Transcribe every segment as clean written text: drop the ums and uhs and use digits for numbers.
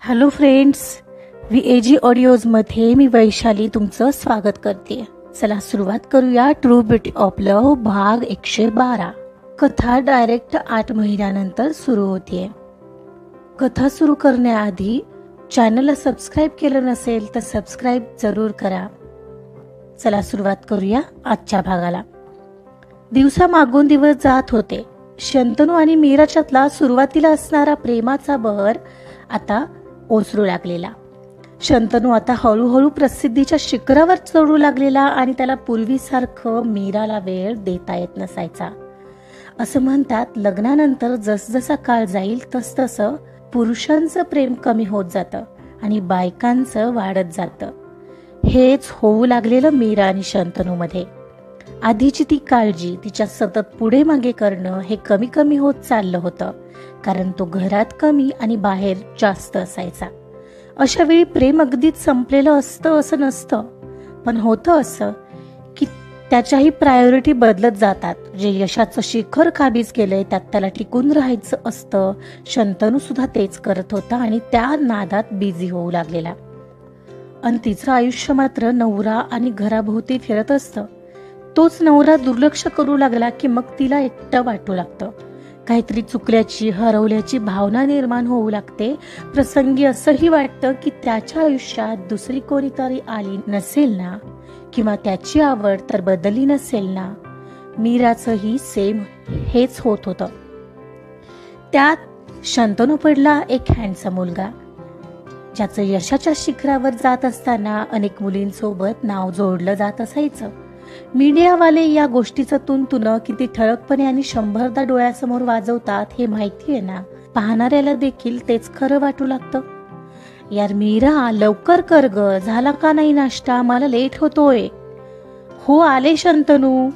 Hello friends, VAG ऑडिओजमध्ये मी वैशाली तुमचं स्वागत करते. चला सुरुवात करूया ट्रू ब्युटी ऑफ लव्ह भाग 112. कथा डायरेक्ट 8 महिन्यानंतर सुरू होतीये. कथा सुरू करण्याआधी चॅनलला सबस्क्राईब केलं नसेल तर सबस्क्राईब जरूर करा. चला सुरुवात करूया आजच्या भागाला. दिवसा मागून दिवस जात होते. शंतनू आणि मीराच्यातला सुरुवातीला असणारा प्रेमाचा बहर आता ओसरू लागलेला. शंतनू आता हळूहळू प्रसिद्धीच्या शिखरावर चढू लागलेला आणि त्याला पूर्वीसारखं मीराला वेळ देता येत नसायचा. असं म्हणतात, लग्नानंतर जसजसा काळ जाईल तसतसं पुरुषांचं प्रेम कमी होत जातं आणि बायकांचं वाढत जातं. हेच होऊ लागलेलं मीरा आणि शंतनू मध्ये. आधीची ती काळजी, तिच्या सतत पुढे मागे करणं हे कमी कमी होत चाललं होतं, कारण तो घरात कमी आणि बाहेर जास्त असायचा. अशा वेळी प्रेम अगदीच संपलेलं असतं असं नसतं, पण होतं असं की त्याच्याही प्रायोरिटी बदलत जातात. जे यशाचं शिखर काबीज केलंय त्यात त्याला टिकून राहायचं असतं. शंतनू सुद्धा तेच करत होता आणि त्या नादात बिझी होऊ लागलेला. आणि तिचं आयुष्य मात्र नवरा आणि घराभोवती फिरत असतं. तोच नवरा दुर्लक्ष करू लागला की मग तिला एकटं वाटू लागतं. काहीतरी चुकल्याची, हरवल्याची भावना निर्माण होऊ लागते. प्रसंगी असंही वाटतं की त्याच्या आयुष्यात दुसरी कोणीतरी आली नसेल ना, किंवा त्याची आवड तर बदलली नसेल ना. मीराचंही सेम हेच होत होतं. त्यात शंतनू पडला एक हँडसम मुलगा, ज्याचं यशाच्या शिखरावर जात असताना अनेक मुलींसोबत नाव जोडलं जात असायचं. मीडियावाले या गोष्टीचं तुंतुन किती ठळकपणे आणि 100दा डोळ्यासमोर वाजवतात हे माहितीये ना. पाहणाऱ्याला देखील तेच खरं वाटू लागतं. यार मीरा, लवकर कर ग, झाला का नाही नाश्ता, मला लेट होतोय. हो आले शंतनू,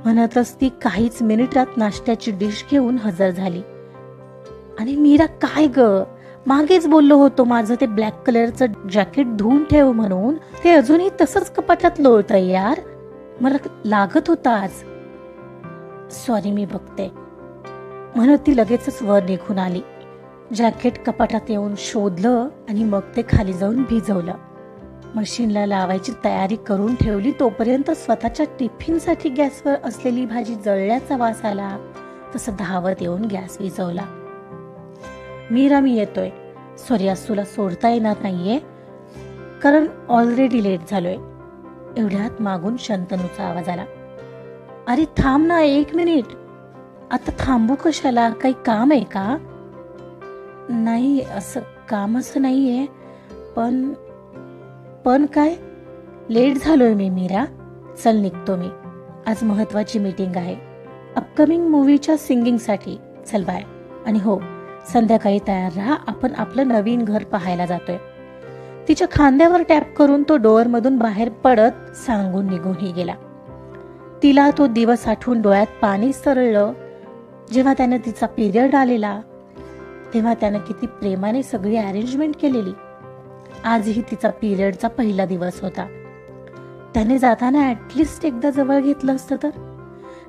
म्हणतच ती काहीच मिनिटात नाश्त्याची डिश घेऊन हजर झाली. आणि मीरा, काय ग, मागेच बोललो होतो माझं ते ब्लॅक कलरचं जॅकेट धुवून ठेव म्हणून, ते अजूनही तसंच कपाटात लोळतंय यार, मला लागत होतं आज. सॉरी, मी बघते, म्हणत ती लगेचच वर निघून आली. जॅकेट कपाटात येऊन शोधलं आणि मग ते खाली जाऊन भिजवलं. मशीनला लावायची तयारी करून ठेवली तोपर्यंत स्वतःच्या टिफिनसाठी गॅसवर असलेली भाजी जळल्याचा वास आला. तसं धावत येऊन गॅस विझवला. मीरा, मी येतोय. सॉरी, आज तुला सोडता येणार नाहीये कारण ऑलरेडी लेट झालोय. एवढ्यात मागून शंतनूचा आवाज आला. अरे थांब ना, 1 मिनिट. आता थांबू कशाला, काही काम आहे का? नाही, असं काम असं नाहीये, पण काय? लेट झालोय मी मीरा, चल निघतो मी, आज महत्वाची मीटिंग आहे अपकमिंग मूवीच्या सिंगिंगसाठी. चल बाय. आणि हो, संध्याकाळी तयार राहा, आपण आपलं नवीन घर पाहायला जातोय. तिच्या खांद्यावर टॅप करून तो डोअर मधून बाहेर पडत सांगून निघूनही गेला. तिला तो दिवस आठवून डोळ्यात पाणी सरळलं. जेव्हा त्यानं तिचा पिरियड आलेला तेव्हा त्यानं किती प्रेमाने सगळी अरेंजमेंट केलेली. आजही तिचा पिरियडचा पहिला दिवस होता. त्याने जाताना ऍटलिस्ट एकदा जवळ घेतलं असतं तर.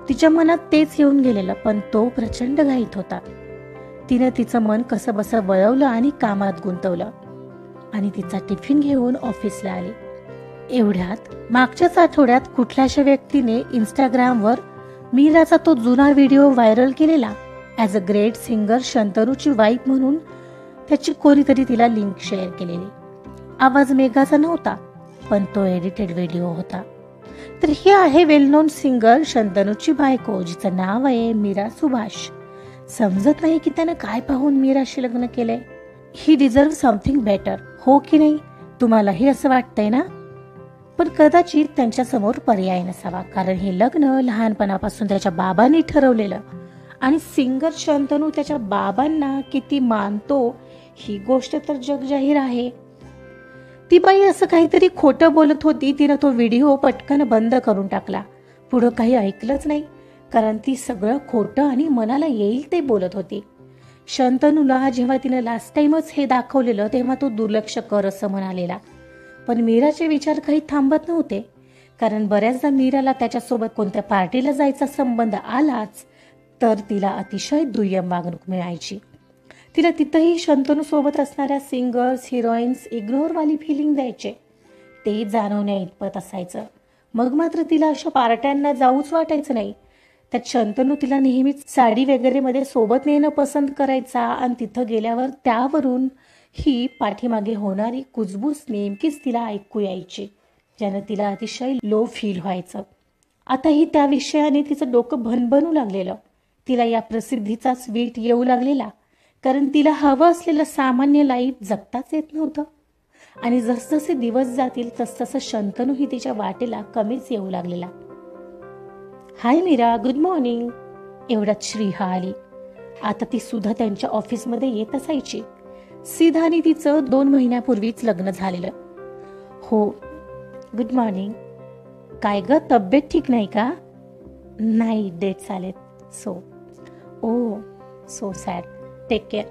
तिच्या मनात तेच येऊन गेलेलं, पण तो प्रचंड घाईत होता. तिने तिचं मन कसं बसं वळवलं आणि कामात गुंतवलं आणि तिचा टिफिन घेऊन ऑफिसला आली. एवढ्यात मागच्याच आठवड्यात कुठल्याशा व्यक्तीने इंस्टाग्रामवर मीराचा तो जुना व्हिडिओ व्हायरल केलेला. ॲज अ ग्रेट सिंगर शंतनूची वाईफ म्हणून त्याची कोणीतरी तिला लिंक शेअर केलेली. आवाज मेघाचा नव्हता, पण तो एडिटेड व्हिडिओ होता. तर ही आहे वेल नोन सिंगर शंतनूची बायको, जिचं नाव आहे मीरा सुभाष. समजत नाही की त्यानं काय पाहून मीराशी लग्न केलंय. ही डिझर्व समथिंग बेटर, हो की नाही? तुम्हालाही असं वाटतंय ना? पण कदाचित त्यांच्या समोर पर्याय नसावा, कारण हे लग्न लहानपणापासून त्याच्या बाबांनी ठरवलेलं आणि सिंगर शंतनू त्याच्या बाबांना किती मानतो ही गोष्ट तर जगजाहीर आहे. ती बाई असं काहीतरी खोटं बोलत होती. तिनं तो व्हिडिओ पटकन बंद करून टाकला. पुढं काही ऐकलंच नाही, कारण ती सगळं खोटं आणि मनाला येईल ते बोलत होती. शंतनूला जेव्हा तिनं लास्ट टाइमच हे दाखवलेलं तेव्हा तो दुर्लक्ष कर असं म्हणालेला. पण मीराचे विचार काही थांबत नव्हते, कारण बऱ्याचदा मीराला त्याच्यासोबत कोणत्या पार्टीला जायचा संबंध आलाच तर तिला अतिशय दुय्यम वागणूक मिळायची. तिला तिथंही शंतनू सोबत असणाऱ्या सिंगर्स, हिरोईन्स इग्नोरवाली फिलिंग द्यायचे. ते जाणवण्या इतपत असायचं. मग मात्र तिला अशा पार्ट्यांना जाऊच वाटायचं नाही. त्यात शंतनू तिला नेहमीच साडी वगैरे मध्ये सोबत नेणं पसंत करायचा आणि तिथं गेल्यावर त्यावरून ही पाठीमागे होणारी कुजबूज नेमकीच तिला ऐकू यायची, ज्यानं तिला अतिशय लो फील व्हायचं. आताही त्या विषयाने तिचं डोकं भनभनू लागलेलं. तिला या प्रसिद्धीचा स्वीट येऊ लागलेला, कारण तिला हवं असलेलं सामान्य लाईफ जगताच येत नव्हतं. आणि जसजसे दिवस जातील तसतसं शंतनूही तिच्या वाटेला कमीच येऊ लागलेला. हाय मीरा, गुड मॉर्निंग. एवढ्यात श्रीहा आली. आता ती सुद्धा त्यांच्या ऑफिसमध्ये येत असायची. सिद्धाने तिचं 2 महिन्यापूर्वीच लग्न झालेलं. हो, गुड मॉर्निंग. काय ग, तब्येत ठीक नाही का? नाही, डेट्स आलेत. So sad. Take care.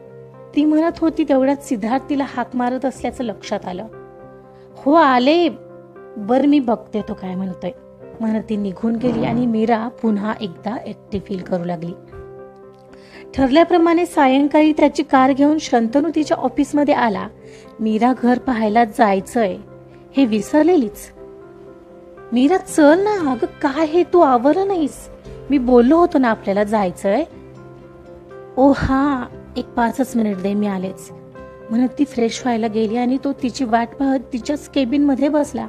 ती म्हणत होती तेवढ्यात सिद्धार्थ तिला हाक मारत असल्याचं लक्षात आलं. हो आले, बर मी बघते तो काय म्हणतोय, म्हणत ती निघून गेली आणि मीरा पुन्हा एकदा एकटी फील करू लागली. ठरल्याप्रमाणे सायंकाळी त्याची कार घेऊन शंतनू तिच्या ऑफिसमध्ये आला. मीरा घर पाहायला जायचंय हे विसरलेलीच. मीरा चल ना. अगं काय हे, तू आवरलं नाहीस? मी बोललो होतो ना आपल्याला जायचंय. ओ हा, एक 5 मिनिट दे, मी आलेच, म्हणत ती फ्रेश व्हायला गेली आणि तो तिची वाट पाहत तिच्याच केबिन मध्ये बसला.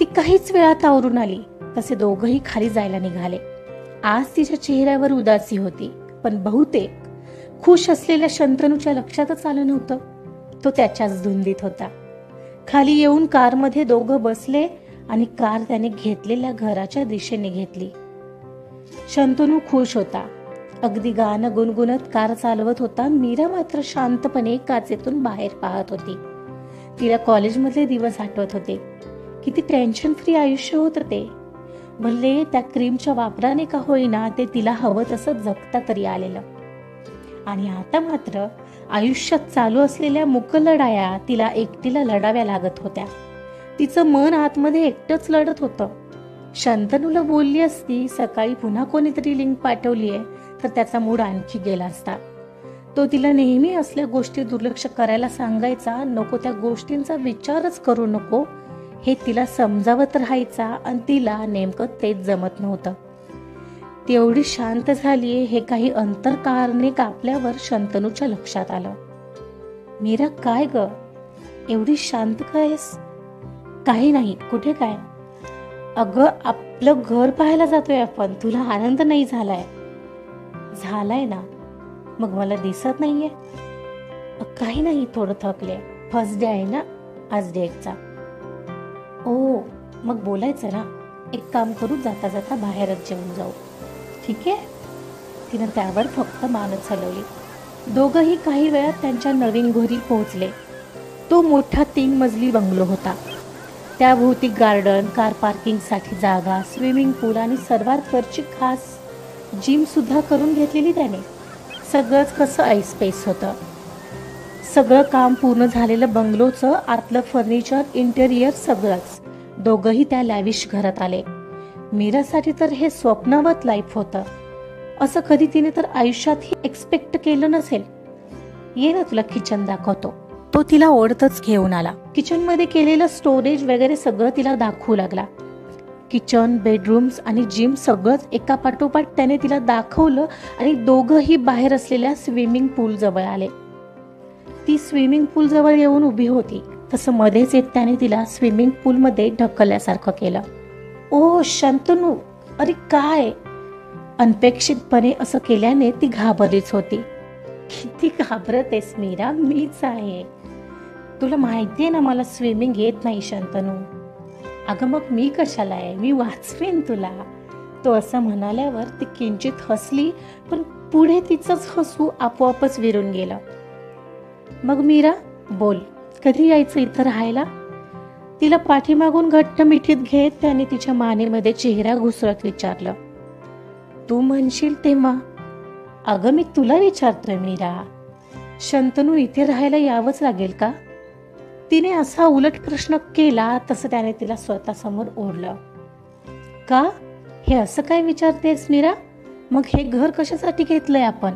ती काहीच वेळात आवरून आली. तसे दोघंही खाली जायला निघाले. आज तिच्या चेहऱ्यावर उदासी होती, पण बहुतेक खुश असलेल्या शंतनूच्या लक्षातच आलं नव्हतं. तो त्याच्याच धुंदीत होता. खाली येऊन कारमध्ये दोघं बसले आणि कार त्याने घेतलेल्या घराच्या दिशेने घेतली. शंतनू खुश होता. अगदी गाणं गुणगुणत कार चालवत होता. मीरा मात्र शांतपणे काचेतून बाहेर पाहत होती. तिला कॉलेजमधले दिवस आठवत होते. किती टेन्शन फ्री आयुष्य होतं ते. भले त्या क्रीमच्या वापराने का होईना ते तिला हवं तसं जगता तरी आलेलं. आणि आता मात्र आयुष्यात चालू असलेल्या मुकलढाया तिला एकटीला लढाव्या लागत होत्या. तिचं मन आतमध्ये एकटंच लढत होतं. शंतनूला बोलली असती सकाळी पुन्हा कोणीतरी लिंक पाठवलीये तर त्याचा मूड आणखी गेला असता. तो तिला नेहमी असल्या गोष्टी दुर्लक्ष करायला सांगायचा. नको त्या गोष्टींचा विचारच करू नको हे तिला समजावत राहायचा आणि तिला नेमकं तेच जमत नव्हतं. ती एवढी शांत झालीये हे काही अंतरकारणे कापल्यावर शंतनूच्या लक्षात आलं. मीरा काय ग, एवढी शांत कायस? काही नाही. कुठे काय? अगं आपलं घर पाहायला जातोय आपण. तुला आनंद नाही झालाय? झालाय ना, मग मला दिसत नाहीये? काही नाही, थोडं थकले. फर्स्ट डे आहे ना आज डेटचा. ओ, मग बोलायचं ना. एक काम करू, जाता जाता बाहेरच जेवून जाऊ. ठीक आहे. तिनं त्यावर फक्त मानच हलवली. दोघंही काही वेळात त्यांच्या नवीन घरी पोहोचले. तो मोठा 3 मजली बंगलो होता. त्याभोवती गार्डन, कार पार्किंगसाठी जागा, स्विमिंग पूल आणि सर्वात वरची खास जिम सुद्धा करून घेतलेली त्याने. सगळंच कसं ऐसपैस होतं. सगळं काम पूर्ण झालेलं बंगलोचं आतलं फर्निचर, इंटेरियर सगळंच. दोघंही त्या लॅविश घरात आले. मीरासाठी तर हे स्वप्नवत लाईफ होतं. असं कधी तिने तर आयुष्यातही एक्सपेक्ट केलं नसेल. ये ना, तुला किचन दाखवतो. तो तिला ओढतच घेऊन आला. किचन मध्ये केलेलं स्टोरेज वगैरे सगळं तिला दाखवू लागला. किचन, बेडरूम्स आणि जिम सगळंच एका पाठोपाठ त्याने तिला दाखवलं आणि दोघंही बाहेर असलेल्या स्विमिंग पूल जवळ आले. ती स्विमिंग पूल जवळ येऊन उभी होती. तसं मध्येच येत त्याने तिला स्विमिंग पूल मध्ये ढकलल्यासारखं केलं. ओ शंतनू, अरे काय? अनपेक्षितपणे असं केल्याने ती घाबरलीच होती. किती घाबरतेस मीरा? मीच आहे. तुला माहितीये ना मला स्विमिंग येत नाही शंतनू. अगं मग मी कशाला आहे? मी वाचवेन तुला. तो असं म्हणाल्यावर ती किंचित हसली, पण पुढे तिचंच हसू आपोआपच विरून गेलं. मग मीरा बोल, कधी यायचं इथं राहायला? तिला पाठीमागून घट्ट मिठीत घेत त्याने तिच्या मानेमध्ये चेहरा घुसळत विचारलं. तू म्हणशील तेव्हा. अगं मी तुला विचारतोय मीरा. शंतनू, इथे राहायला यावंच लागेल का? तिने असा उलट प्रश्न केला तसं त्याने तिला स्वतःसमोर ओढलं. का? हे असं काय विचारतेस मीरा? मग हे घर कशासाठी घेतलंय आपण?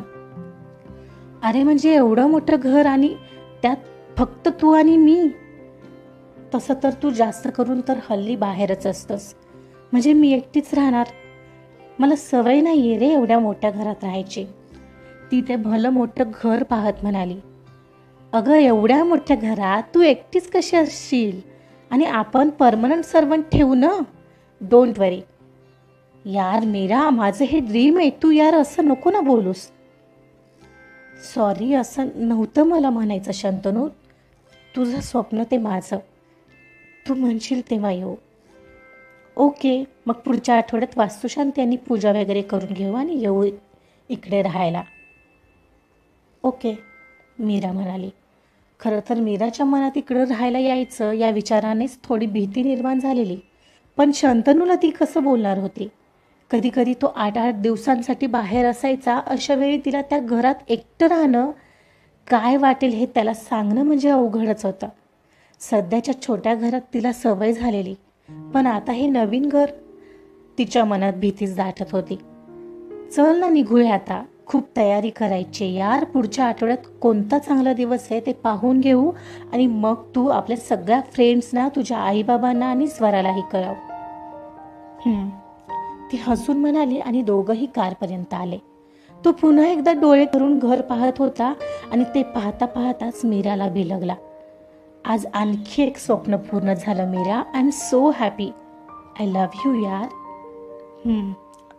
अरे म्हणजे एवढं मोठं घर आणि त्यात फक्त तू आणि मी. तसं तर तू जास्त करून तर हल्ली बाहेरच असतंस, म्हणजे मी एकटीच राहणार. मला सवय नाहीये रे एवढ्या मोठ्या घरात राहायची. ती ते भलं मोठं घर पाहत म्हणाली. अगं एवढ्या मोठ्या घरात तू एकटीच कशी असशील? आणि आपण परमनंट सर्वंट ठेवू ना. डोंट वरी यार मीरा, माझं हे ड्रीम आहे. तू यार असं नको ना बोलूस. सॉरी, असं नव्हतं मला म्हणायचं शंतनू. तुझं स्वप्न ते माझं. तू म्हणशील तेव्हा येऊ. ओके, मग पुढच्या आठवड्यात वास्तुशांती आणि पूजा वगैरे करून घेऊ आणि येऊ इकडे राहायला. ओके, मीरा म्हणाली. खरं तर मीराच्या मनात इकडं राहायला यायचं या विचारानेच थोडी भीती निर्माण झालेली. पण शंतनूला ती कसं बोलणार होती? कधी कधी तो 8-8 दिवसांसाठी बाहेर असायचा. अशा वेळी तिला त्या घरात एकटं राहणं काय वाटेल हे त्याला सांगणं म्हणजे अवघडच होतं. सध्याच्या छोट्या घरात तिला सवय झालेली, पण आता हे नवीन घर. तिच्या मनात भीतीच दाटत होती. चल ना निघूया आता, खूप तयारी करायची यार. पुढच्या आठवड्यात कोणता चांगला दिवस आहे ते पाहून घेऊ आणि मग तू आपल्या सगळ्या फ्रेंड्सना, तुझ्या आईबाबांना आणि स्वरालाही कळव. ती हसून म्हणाली आणि दोघंही कारपर्यंत आले. तो पुन्हा एकदा डोळे करून घर पाहत होता आणि ते पाहता पाहताच मीराला बिलगला. आज आणखी एक स्वप्न पूर्ण झालं Meera. I am so happy. I love you यार.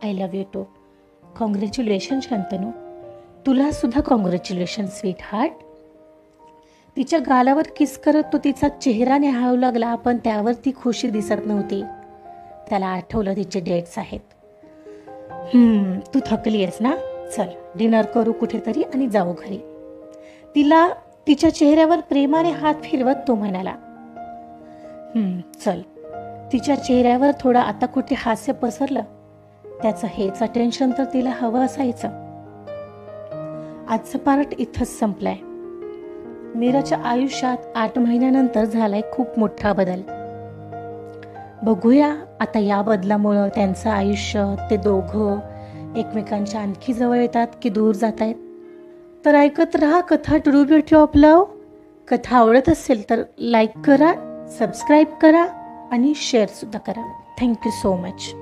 I love you too. Congratulation Shantanu. तुला सुद्धा कॉंग्रॅच्युलेशन स्वीट हार्ट. तिच्या गालावर किस करत तो तिचा चेहरा न्याहाळू लागला, पण त्यावर ती खुशी दिसत नव्हती. त्याला आठवलं तिचे डेट्स आहेत. तू थकली आहेस ना, चल डिनर करू कुठेतरी आणि जाऊ घरी. तिला तिच्या चेहऱ्यावर प्रेमाने हात फिरवत तो म्हणाला. चल. तिच्या चेहऱ्यावर थोडं आता कुठे हास्य पसरलं. त्याचं हेच अटेन्शन तर तिला हवं असायचं. आजचं पार्ट इथंच संपलाय. मीराच्या आयुष्यात 8 महिन्यानंतर झालाय खूप मोठा बदल. बघूया आता या बदलामुळं त्यांचं आयुष्य, ते दोघं एकमेकांच्या आणखी जवळ येतात की दूर जात आहेत. तर ऐकत राहा कथा ट्रू ब्युटी ऑफ लव्ह. कथा आवडत असेल तर लाईक करा, सबस्क्राईब करा आणि शेअर सुद्धा करा. Thank you so much.